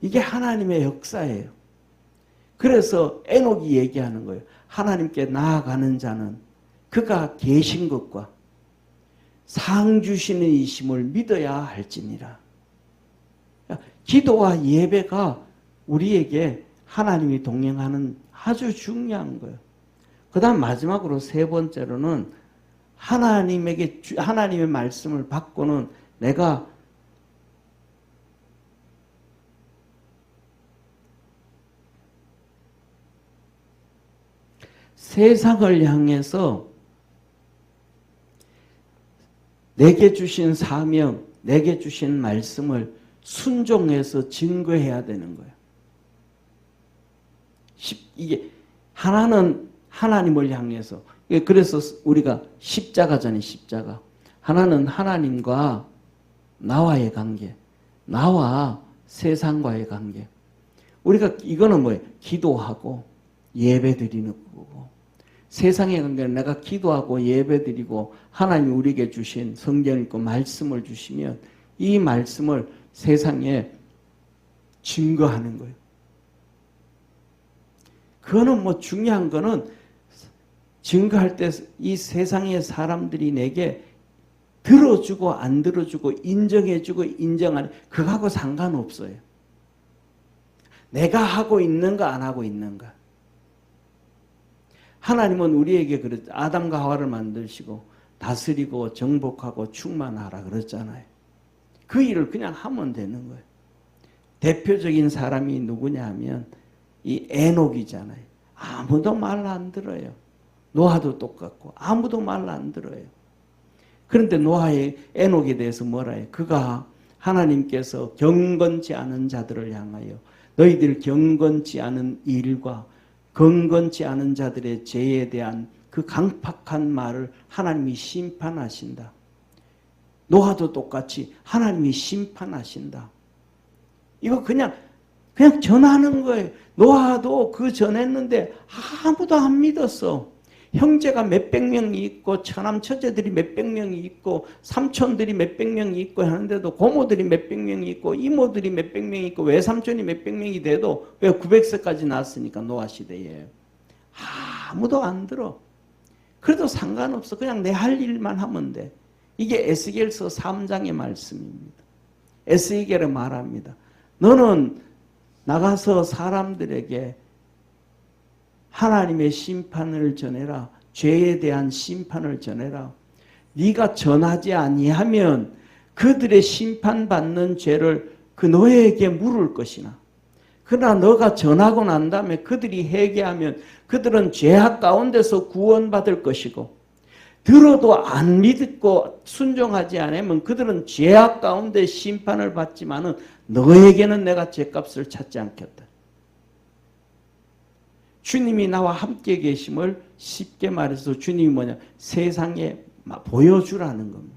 이게 하나님의 역사예요. 그래서 에녹이 얘기하는 거예요. 하나님께 나아가는 자는 그가 계신 것과 상 주시는 이심을 믿어야 할지니라. 기도와 예배가 우리에게 하나님이 동행하는 아주 중요한 거예요. 그 다음 마지막으로 세 번째로는 하나님의 말씀을 받고는 내가 세상을 향해서 내게 주신 사명, 내게 주신 말씀을 순종해서 증거해야 되는 거예요. 이게 하나는 하나님을 향해서, 그래서 우리가 십자가잖아요. 십자가. 하나는 하나님과 나와의 관계, 나와 세상과의 관계. 우리가 이거는 뭐예요? 기도하고 예배 드리는 거고, 세상의 관계는 내가 기도하고 예배 드리고 하나님이 우리에게 주신 성경 읽고 말씀을 주시면 이 말씀을 세상에 증거하는 거예요. 그거는 뭐 중요한 거는 증거할 때 이 세상의 사람들이 내게 들어주고 안 들어주고 인정해주고 인정 안 해, 그거하고 상관없어요. 내가 하고 있는가 안 하고 있는가. 하나님은 우리에게 그랬죠. 아담과 하와를 만드시고 다스리고 정복하고 충만하라 그랬잖아요. 그 일을 그냥 하면 되는 거예요. 대표적인 사람이 누구냐 하면 이 에녹이잖아요. 아무도 말 안 들어요. 노아도 똑같고 아무도 말 안 들어요. 그런데 노아의 에녹에 대해서 뭐라 해요? 그가 하나님께서 경건치 않은 자들을 향하여 너희들 경건치 않은 일과 경건치 않은 자들의 죄에 대한 그 강팍한 말을 하나님이 심판하신다. 노아도 똑같이 하나님이 심판하신다. 이거 그냥 전하는 거예요. 노아도 그 전했는데 아무도 안 믿었어. 형제가 몇백 명이 있고 처남 처제들이 몇백 명이 있고 삼촌들이 몇백 명이 있고 하는데도 고모들이 몇백 명이 있고 이모들이 몇백 명이 있고 외삼촌이 몇백 명이 돼도 왜 900세까지 났으니까 노아 시대에 아무도 안 들어. 그래도 상관없어. 그냥 내 할 일만 하면 돼. 이게 에스겔서 3장의 말씀입니다. 에스겔은 말합니다. 너는 나가서 사람들에게 하나님의 심판을 전해라. 죄에 대한 심판을 전해라. 네가 전하지 아니하면 그들의 심판받는 죄를 그 너에게 물을 것이나 그러나 너가 전하고 난 다음에 그들이 회개하면 그들은 죄악 가운데서 구원받을 것이고 들어도 안 믿고 순종하지 않으면 그들은 죄악 가운데 심판을 받지만은 너에게는 내가 죄값을 찾지 않겠다. 주님이 나와 함께 계심을 쉽게 말해서 주님이 뭐냐? 세상에 보여주라는 겁니다.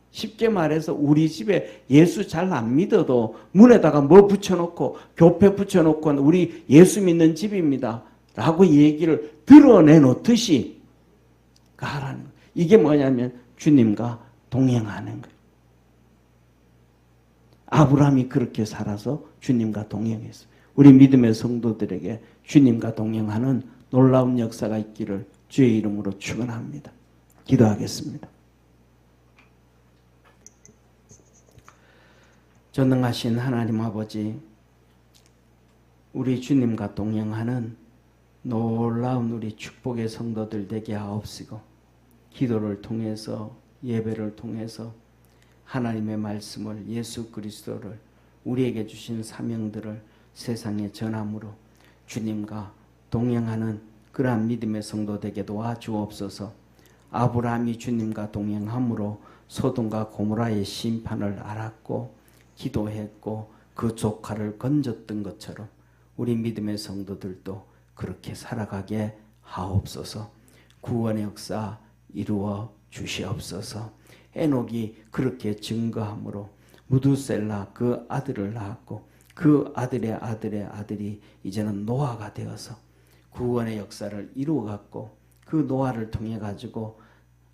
쉽게 말해서 우리 집에 예수 잘 안 믿어도 문에다가 뭐 붙여놓고 교패 붙여놓고 우리 예수 믿는 집입니다. 라고 얘기를 드러내놓듯이 가라는 거예요. 이게 뭐냐면 주님과 동행하는 거예요. 아브라함이 그렇게 살아서 주님과 동행했어요. 우리 믿음의 성도들에게 주님과 동행하는 놀라운 역사가 있기를 주의 이름으로 축원합니다. 기도하겠습니다. 전능하신 하나님 아버지, 우리 주님과 동행하는 놀라운 우리 축복의 성도들 되게 하옵시고, 기도를 통해서, 예배를 통해서 하나님의 말씀을, 예수 그리스도를, 우리에게 주신 사명들을 세상에 전함으로 주님과 동행하는 그러한 믿음의 성도 되게 도와주옵소서. 아브라함이 주님과 동행함으로 소돔과 고모라의 심판을 알았고 기도했고 그 조카를 건졌던 것처럼 우리 믿음의 성도들도 그렇게 살아가게 하옵소서. 구원의 역사 이루어 주시옵소서. 에녹이 그렇게 증거함으로 무두셀라 그 아들을 낳았고 그 아들의 아들의 아들이 이제는 노아가 되어서 구원의 역사를 이루어갔고 그 노아를 통해 가지고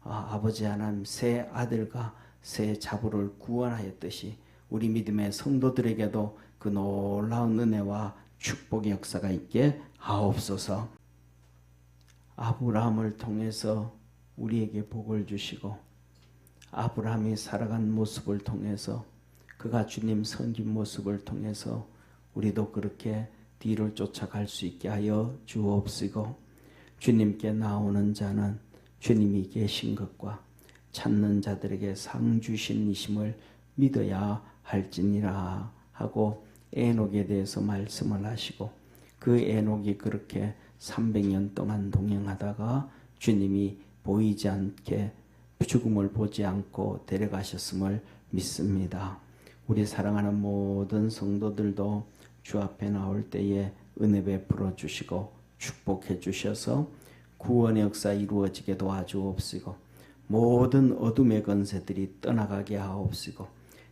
아버지 하나님 새 아들과 새 자부를 구원하였듯이 우리 믿음의 성도들에게도 그 놀라운 은혜와 축복의 역사가 있게 하옵소서. 아브라함을 통해서 우리에게 복을 주시고 아브라함이 살아간 모습을 통해서 그가 주님 섬긴 모습을 통해서 우리도 그렇게 뒤를 쫓아갈 수 있게 하여 주옵시고, 주님께 나오는 자는 주님이 계신 것과 찾는 자들에게 상 주신 이심을 믿어야 할지니라 하고 에녹에 대해서 말씀을 하시고, 그 에녹이 그렇게 300년 동안 동행하다가 주님이 보이지 않게 죽음을 보지 않고 데려가셨음을 믿습니다. 우리 사랑하는 모든 성도들도 주 앞에 나올 때에 은혜 베풀어 주시고 축복해 주셔서 구원의 역사 이루어지게 도와주옵시고, 모든 어둠의 권세들이 떠나가게 하옵시고,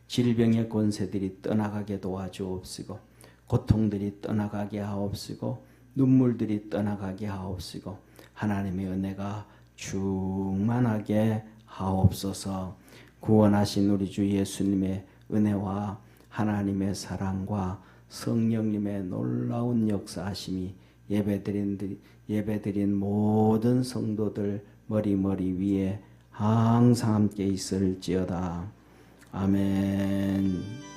질병의 권세들이 떠나가게 도와주옵시고, 고통들이 떠나가게 하옵시고, 눈물들이 떠나가게 하옵시고, 하나님의 은혜가 충만하게 하옵소서. 구원하신 우리 주 예수님의 은혜와 하나님의 사랑과 성령님의 놀라운 역사하심이 예배드린 모든 성도들 머리 위에 항상 함께 있을지어다. 아멘.